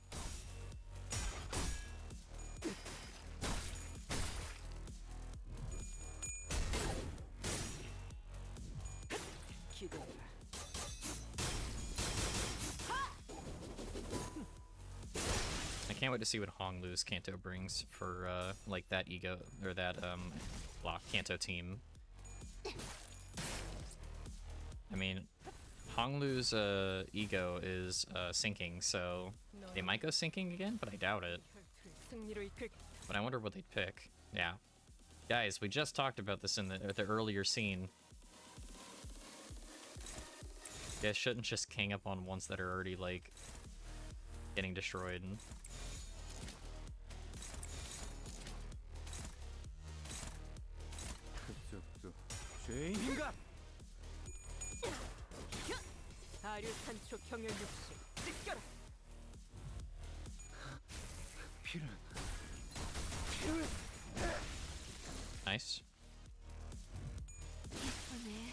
기도해라. I can't wait to see what Honglu's Kanto brings for like that ego or that Kanto team. I mean, Honglu's ego is sinking, so they might go sinking again, but I doubt it. 혈투를 승리로 이끌 But I wonder what they'd pick. Yeah, guys, we just talked about this in the earlier scene. You guys shouldn't just king up on ones that are already like getting destroyed. 아류 산초 경혈 육신 찢겨라. Nice. 이번에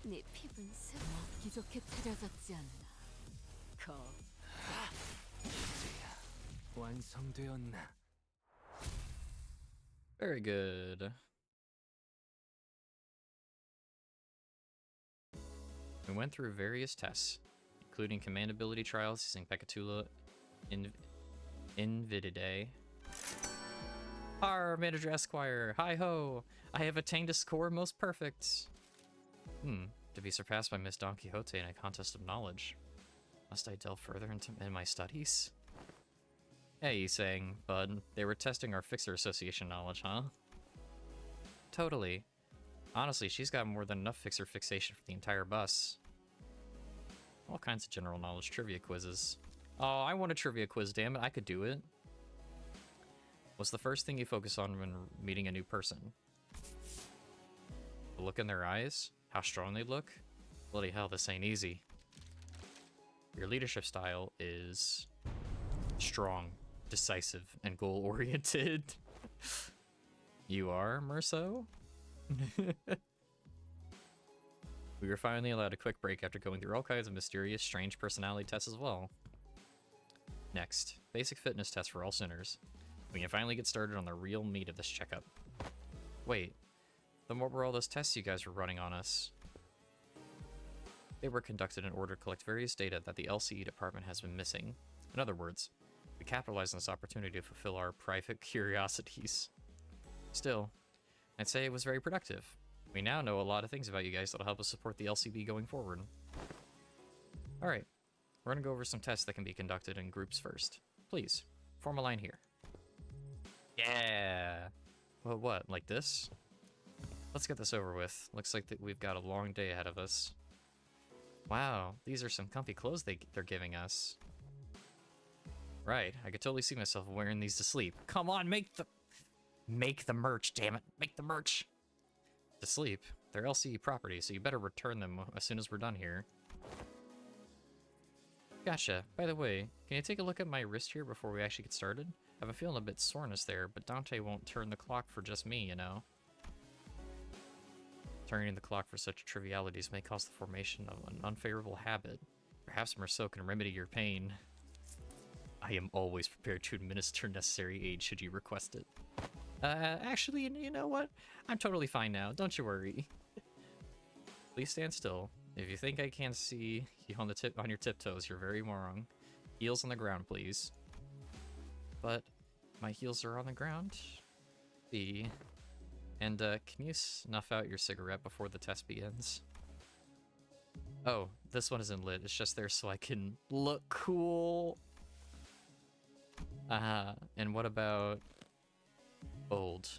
네 피부는 먹기 좋게 차려졌지 않나. 거 완성되었나? Very good. We went through various tests, including command ability trials using Pekatula Invididae. Our Manager Esquire, hi ho! I have attained a score most perfect. To be surpassed by Miss Don Quixote in a contest of knowledge. Must I delve further in my studies? Hey, saying, bud, they were testing our Fixer Association knowledge, huh? Totally. Honestly, she's got more than enough Fixer fixation for the entire bus. All kinds of general knowledge trivia quizzes. Oh, I want a trivia quiz, damn it, I could do it. What's the first thing you focus on when meeting a new person? The look in their eyes? How strong they look? Bloody hell, this ain't easy. Your leadership style is strong, decisive, and goal-oriented. You are, Merso? We were finally allowed a quick break after going through all kinds of mysterious, strange personality tests as well. Next, basic fitness tests for all sinners. We can finally get started on the real meat of this checkup. Wait, then what were all those tests you guys were running on us? They were conducted in order to collect various data that the LCE department has been missing. In other words, we capitalized on this opportunity to fulfill our private curiosities. Still, I'd say it was very productive. We now know a lot of things about you guys that'll help us support the LCB going forward. Alright, we're gonna go over some tests that can be conducted in groups first. Please, form a line here. Yeah! Well, what, like this? Let's get this over with. Looks like that we've got a long day ahead of us. Wow, these are some comfy clothes they're giving us. Right, I could totally see myself wearing these to sleep. Come on, make the merch, damn it. Make the merch. To sleep. They're LCE property, so you better return them as soon as we're done here. Gotcha. By the way, can you take a look at my wrist here before we actually get started? I've been feeling a bit soreness there, but Dante won't turn the clock for just me, you know? Turning the clock for such trivialities may cause the formation of an unfavorable habit. Perhaps Merceau can remedy your pain. I am always prepared to administer necessary aid should you request it. Actually, you know what? I'm totally fine now, don't you worry. Please stand still. If you think I can't see you on your tiptoes, you're very wrong. Heels on the ground, please. But my heels are on the ground. And can you snuff out your cigarette before the test begins? Oh, this one isn't lit. It's just there so I can look cool. And what about old?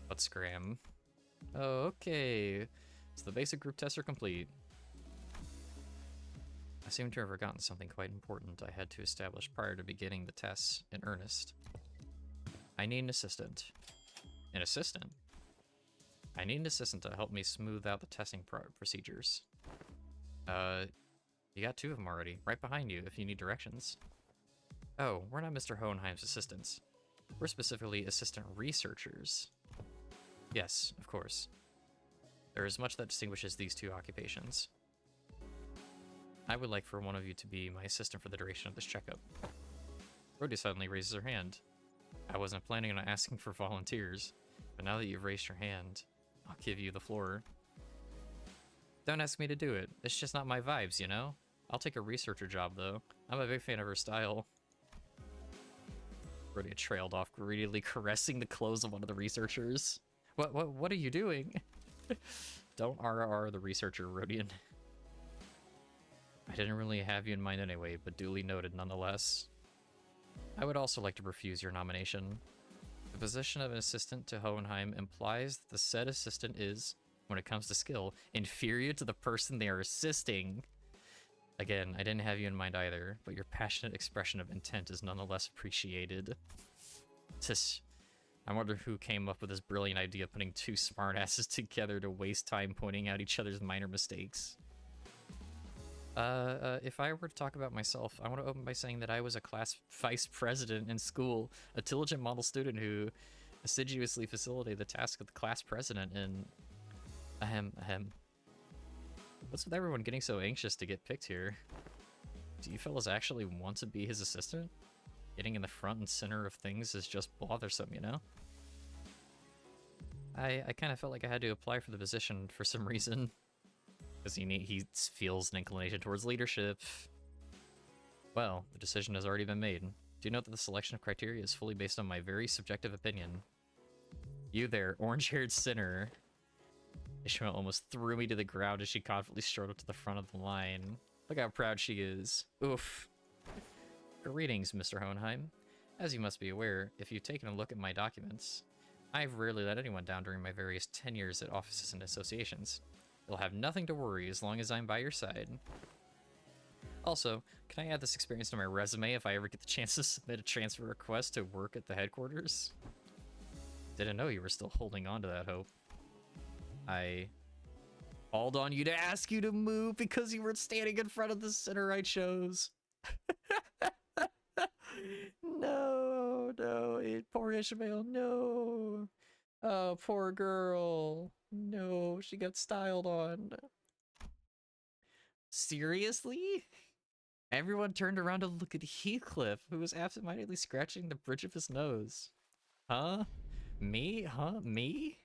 What's Graham? Oh, okay. So the basic group tests are complete. I seem to have forgotten something quite important I had to establish prior to beginning the tests in earnest. I need an assistant. An assistant? I need an assistant to help me smooth out the testing procedures. You got 2 of them already, right behind you if you need directions. Oh, we're not Mr. Hohenheim's assistants. We're specifically assistant researchers. Yes, of course. There is much that distinguishes these 2 occupations. I would like for one of you to be my assistant for the duration of this checkup. Rhoda suddenly raises her hand. I wasn't planning on asking for volunteers, but now that you've raised your hand, I'll give you the floor. Don't ask me to do it. It's just not my vibes, you know? I'll take a researcher job, though. I'm a big fan of her style. Rhoda trailed off, greedily caressing the clothes of one of the researchers. What are you doing? Don't RR the researcher, Rhodian. I didn't really have you in mind anyway, but duly noted nonetheless. I would also like to refuse your nomination. The position of an assistant to Hohenheim implies that the said assistant is, when it comes to skill, inferior to the person they are assisting. Again, I didn't have you in mind either, but your passionate expression of intent is nonetheless appreciated. I wonder who came up with this brilliant idea of putting 2 smartasses together to waste time pointing out each other's minor mistakes. If I were to talk about myself, I want to open by saying that I was a class vice president in school, a diligent model student who assiduously facilitated the task of the class president in... What's with everyone getting so anxious to get picked here? Do you fellas actually want to be his assistant? Getting in the front and center of things is just bothersome, you know? I kind of felt like I had to apply for the position for some reason. Because he feels an inclination towards leadership. Well, the decision has already been made. Do you know that the selection of criteria is fully based on my very subjective opinion? You there, orange-haired sinner. Ishmael almost threw me to the ground as she confidently strode up to the front of the line. Look how proud she is. Oof. Greetings, Mr. Hohenheim. As you must be aware, if you've taken a look at my documents, I've rarely let anyone down during my various tenures at offices and associations. You'll have nothing to worry as long as I'm by your side. Also, can I add this experience to my resume if I ever get the chance to submit a transfer request to work at the headquarters? Didn't know you were still holding on to that hope. I called on you to ask you to move because you were standing in front of the center I chose. No, poor Ishmael, no. Oh, poor girl. No, she got styled on. Seriously? Everyone turned around to look at Heathcliff, who was absentmindedly scratching the bridge of his nose. Huh? Me? Huh? Me?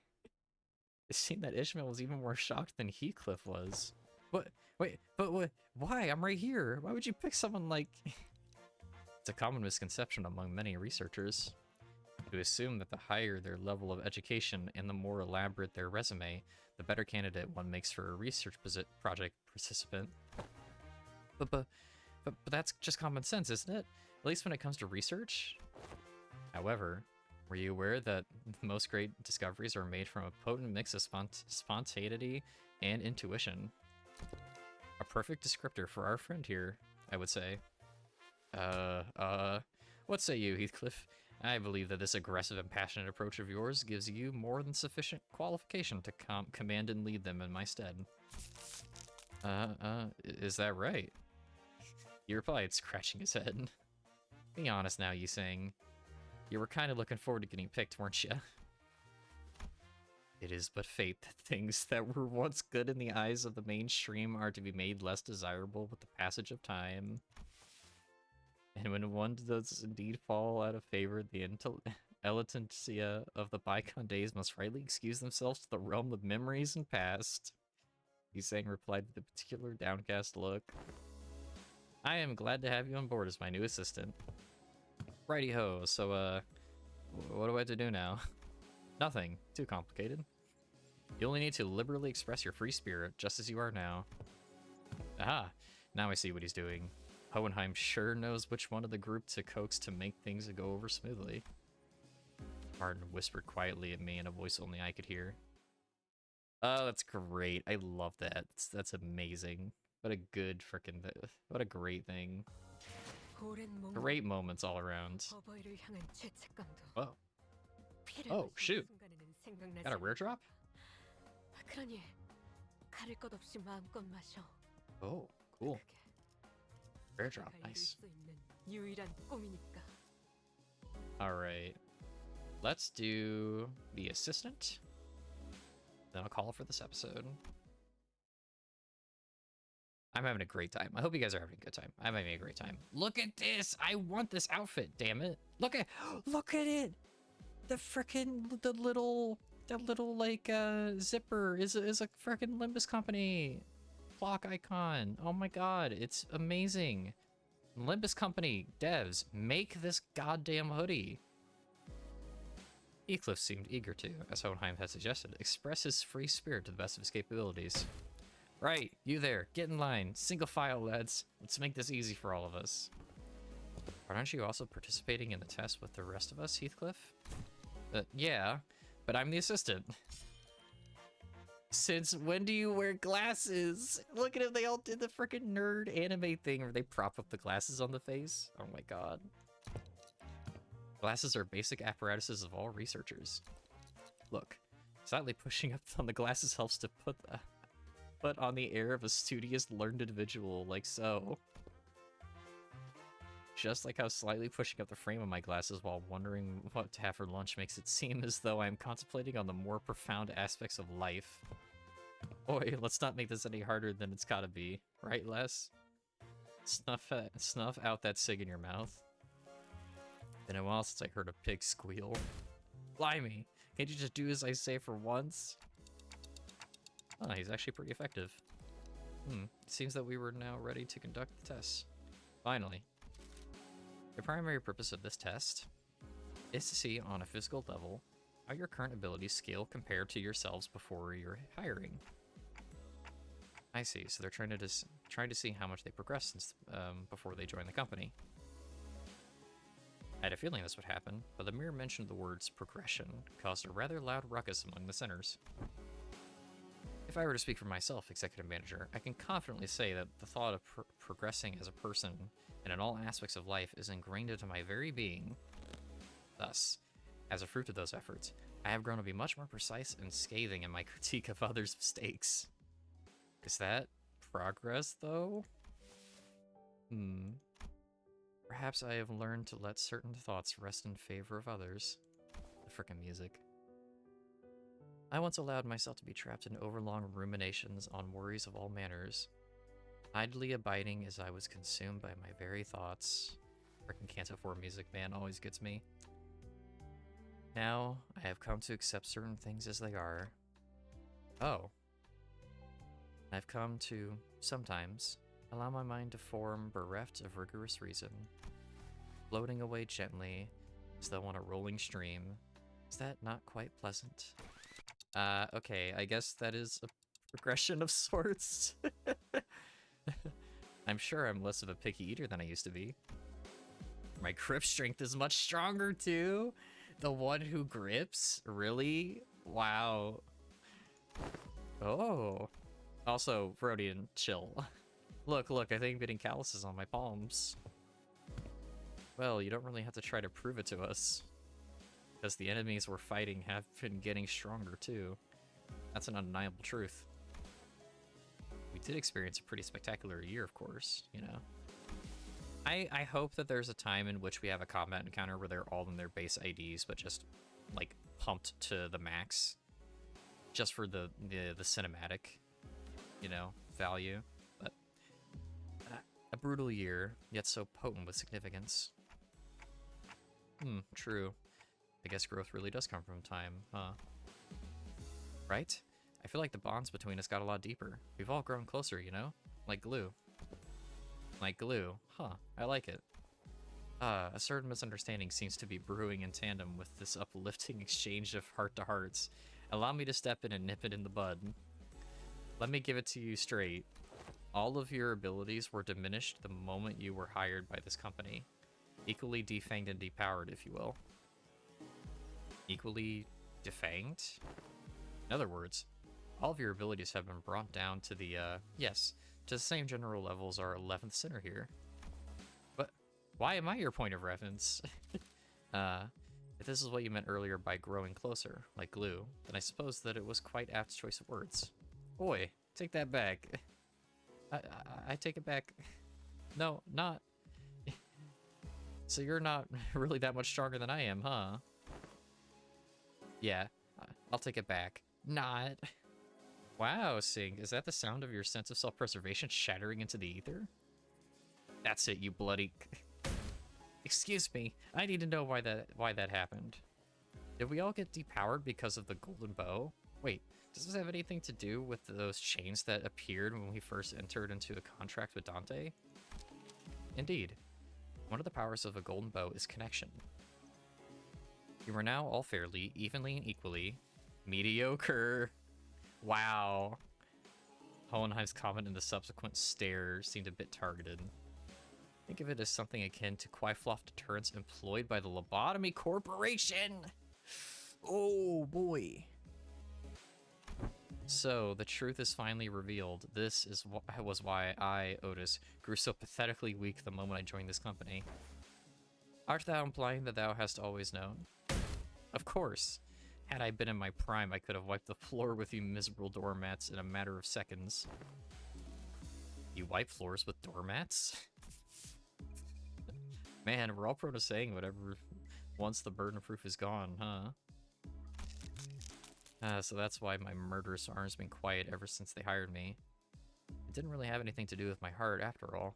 It seemed that Ishmael was even more shocked than Heathcliff was. What? Wait, but what? Why? I'm right here. Why would you pick someone like... It's a common misconception among many researchers to assume that the higher their level of education and the more elaborate their resume, the better candidate one makes for a research project participant. But that's just common sense, isn't it? At least when it comes to research. However, were you aware that most great discoveries are made from a potent mix of spontaneity and intuition? A perfect descriptor for our friend here, I would say. What say you, Heathcliff? I believe that this aggressive and passionate approach of yours gives you more than sufficient qualification to command and lead them in my stead. Is that right? He replied, scratching his head. Be honest now, you saying. You were kind of looking forward to getting picked, weren't you? It is but fate that things that were once good in the eyes of the mainstream are to be made less desirable with the passage of time. And when one does indeed fall out of favor, the elegantia of the bygone days must rightly excuse themselves to the realm of memories and past. Yusang replied with a particular downcast look. I am glad to have you on board as my new assistant. Righty-ho, so, what do I have to do now? Nothing. Too complicated. You only need to liberally express your free spirit, just as you are now. Aha! Now I see what he's doing. Hohenheim sure knows which one of the group to coax to make things go over smoothly. Martin whispered quietly at me in a voice only I could hear. Oh, that's great. I love that. That's amazing. What a good frickin' what a great thing. Great moments all around. Whoa. Oh, shoot. Got a rare drop? 그러니 가릴 것 없이 마음껏 마셔. Oh, cool. 그게 Bear drop, 내가 이룰 nice. 수 있는 유일한 꿈이니까. Alright. Let's do the assistant. Then I'll call it for this episode. I'm having a great time. I hope you guys are having a good time. I'm having a great time. Look at this! I want this outfit, damn it. Look at it! The frickin' the little like zipper is a frickin' Limbus company clock icon. Oh my god, it's amazing. Limbus company devs, make this goddamn hoodie. Heathcliff seemed eager to, as Hohenheim had suggested, express his free spirit to the best of his capabilities. Right, you there, get in line, single file, lads. Let's make this easy for all of us. Aren't you also participating in the test with the rest of us, Heathcliff? Yeah, but I'm the assistant. Since when do you wear glasses? Look at it, they all did the freaking nerd anime thing where they prop up the glasses on the face. Oh my god. Glasses are basic apparatuses of all researchers. Look, slightly pushing up on the glasses helps to put on the air of a studious, learned individual, like so. Just like how slightly pushing up the frame of my glasses while wondering what to have for lunch makes it seem as though I'm contemplating on the more profound aspects of life. Boy, let's not make this any harder than it's gotta be. Right, Les? Snuff out that cig in your mouth. Been a while since I heard a pig squeal. Blimey, can't you just do as I say for once? Oh, he's actually pretty effective. It seems that we were now ready to conduct the tests. Finally. The primary purpose of this test is to see on a physical level how your current abilities scale compared to yourselves before your hiring. I see, so they're trying to see how much they progress since before they join the company. I had a feeling this would happen, but the mere mention of the words progression caused a rather loud ruckus among the sinners. If I were to speak for myself, executive manager, I can confidently say that the thought of progressing as a person and in all aspects of life is ingrained into my very being. Thus, as a fruit of those efforts, I have grown to be much more precise and scathing in my critique of others' mistakes. Is that progress, though? Perhaps I have learned to let certain thoughts rest in favor of others. The frickin' music. I once allowed myself to be trapped in overlong ruminations on worries of all manners, idly abiding as I was consumed by my very thoughts. Frickin' Canto 4 music, man, always gets me. Now, I have come to accept certain things as they are. Oh. I've come to, sometimes, allow my mind to form bereft of rigorous reason, floating away gently, as though on a rolling stream. Is that not quite pleasant? Okay, I guess that is a progression of sorts. I'm sure I'm less of a picky eater than I used to be. My grip strength is much stronger too. The one who grips? Really? Wow. Oh. Also, Rodian, chill. Look, I think I'm getting calluses on my palms. Well, you don't really have to try to prove it to us. Because the enemies we're fighting have been getting stronger too. That's an undeniable truth. We did experience a pretty spectacular year, of course, you know. I hope that there's a time in which we have a combat encounter where they're all in their base IDs, but just, like, pumped to the max. Just for the cinematic, you know, value. But a brutal year, yet so potent with significance. True. I guess growth really does come from time, huh? Right? I feel like the bonds between us got a lot deeper. We've all grown closer, you know? Like glue. Like glue. Huh, I like it. A certain misunderstanding seems to be brewing in tandem with this uplifting exchange of heart-to-hearts. Allow me to step in and nip it in the bud. Let me give it to you straight. All of your abilities were diminished the moment you were hired by this company. Equally defanged and depowered, if you will. Equally defanged? In other words, all of your abilities have been brought down to the, to the same general level as our 11th sinner here. But why am I your point of reference? If this is what you meant earlier by growing closer, like glue, then I suppose that it was quite apt choice of words. Boy, take that back. I take it back. No, not. So you're not really that much stronger than I am, huh? Yeah, I'll take it back. Not. Wow, Sing, is that the sound of your sense of self-preservation shattering into the ether? That's it, you bloody... Excuse me, I need to know why that happened. Did we all get depowered because of the golden bow? Wait, does this have anything to do with those chains that appeared when we first entered into a contract with Dante? Indeed. One of the powers of a golden bow is connection. You are now all fairly, evenly, and equally mediocre. Wow. Hohenheim's comment and the subsequent stare seemed a bit targeted. Think of it as something akin to Quaifloff deterrence employed by the Lobotomy Corporation! Oh, boy. So, the truth is finally revealed. This was why I, Otis, grew so pathetically weak the moment I joined this company. Art thou implying that thou hast always known? Of course. Had I been in my prime, I could have wiped the floor with you miserable doormats in a matter of seconds. You wipe floors with doormats? Man, we're all prone to saying whatever once the burden of proof is gone, huh? So that's why my murderous arm's been quiet ever since they hired me. It didn't really have anything to do with my heart, after all.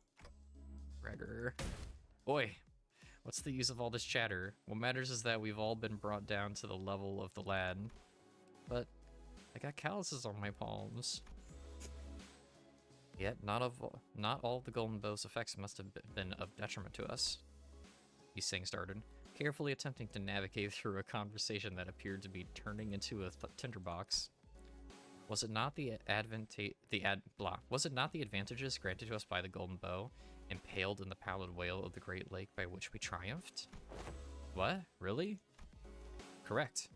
Gregor. Boy, what's the use of all this chatter? What matters is that we've all been brought down to the level of the lad. But I got calluses on my palms. Yet not all the Golden Bow's effects must have been of detriment to us. He started, carefully attempting to navigate through a conversation that appeared to be turning into a tinderbox. Was it not the advantages granted to us by the Golden Bow, impaled in the pallid whale of the Great Lake by which we triumphed? What? Really? Correct.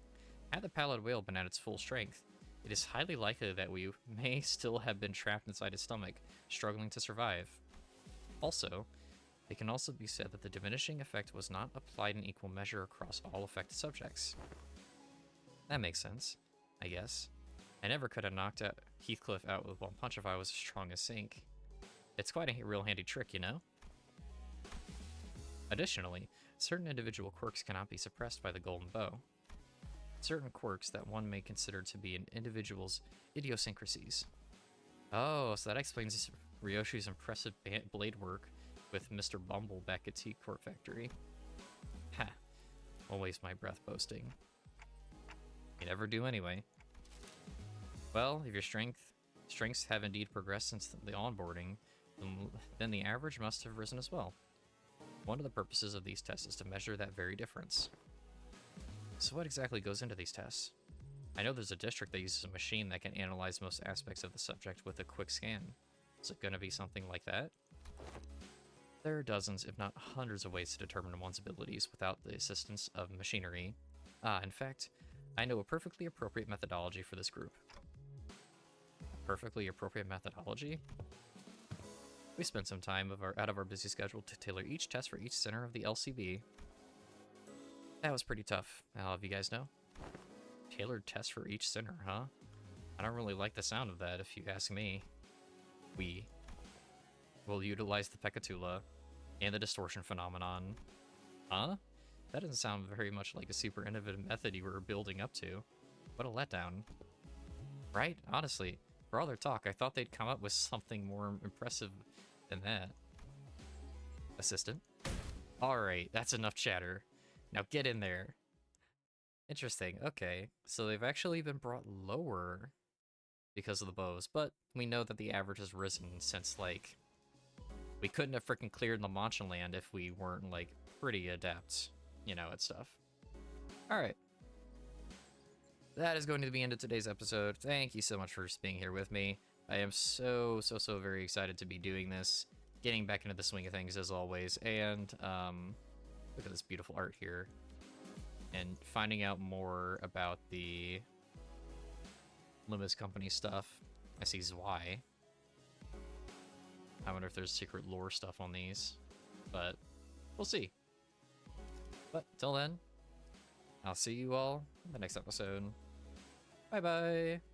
Had the pallid whale been at its full strength, it is highly likely that we may still have been trapped inside its stomach, struggling to survive. Also, it can also be said that the diminishing effect was not applied in equal measure across all affected subjects. That makes sense, I guess. I never could have knocked Heathcliff out with one punch if I was as strong as Sink. It's quite a real handy trick, you know? Additionally, certain individual quirks cannot be suppressed by the Golden Bow. Certain quirks that one may consider to be an individual's idiosyncrasies. Oh, so that explains Ryoshi's impressive blade work with Mr. Bumble back at T-Court Factory. Ha. Won't waste my breath boasting. You never do anyway. Well, if your strengths have indeed progressed since the onboarding, then the average must have risen as well. One of the purposes of these tests is to measure that very difference. So what exactly goes into these tests? I know there's a district that uses a machine that can analyze most aspects of the subject with a quick scan. Is it going to be something like that? There are dozens, if not hundreds of ways to determine one's abilities without the assistance of machinery. In fact, I know a perfectly appropriate methodology for this group. A perfectly appropriate methodology? We spent some time out of our busy schedule to tailor each test for each center of the LCB. That was pretty tough, I'll have you guys know. Tailored tests for each center, huh? I don't really like the sound of that, if you ask me. We will utilize the Pecatula and the distortion phenomenon. Huh? That doesn't sound very much like a super innovative method you were building up to. What a letdown. Right? Honestly, for all their talk, I thought they'd come up with something more impressive than that. Assistant? Alright, that's enough chatter. Now get in there. Interesting, okay. So they've actually been brought lower because of the bows, but we know that the average has risen since, like, we couldn't have freaking cleared La Mancha land if we weren't, like, pretty adept, you know, at stuff. Alright. That is going to be the end of today's episode. Thank you so much for being here with me. I am so very excited to be doing this, getting back into the swing of things as always, and look at this beautiful art here, and finding out more about the Limbus company stuff. I see Zwei. I wonder if there's secret lore stuff on these, but we'll see. But till then, I'll see you all in the next episode. Bye bye.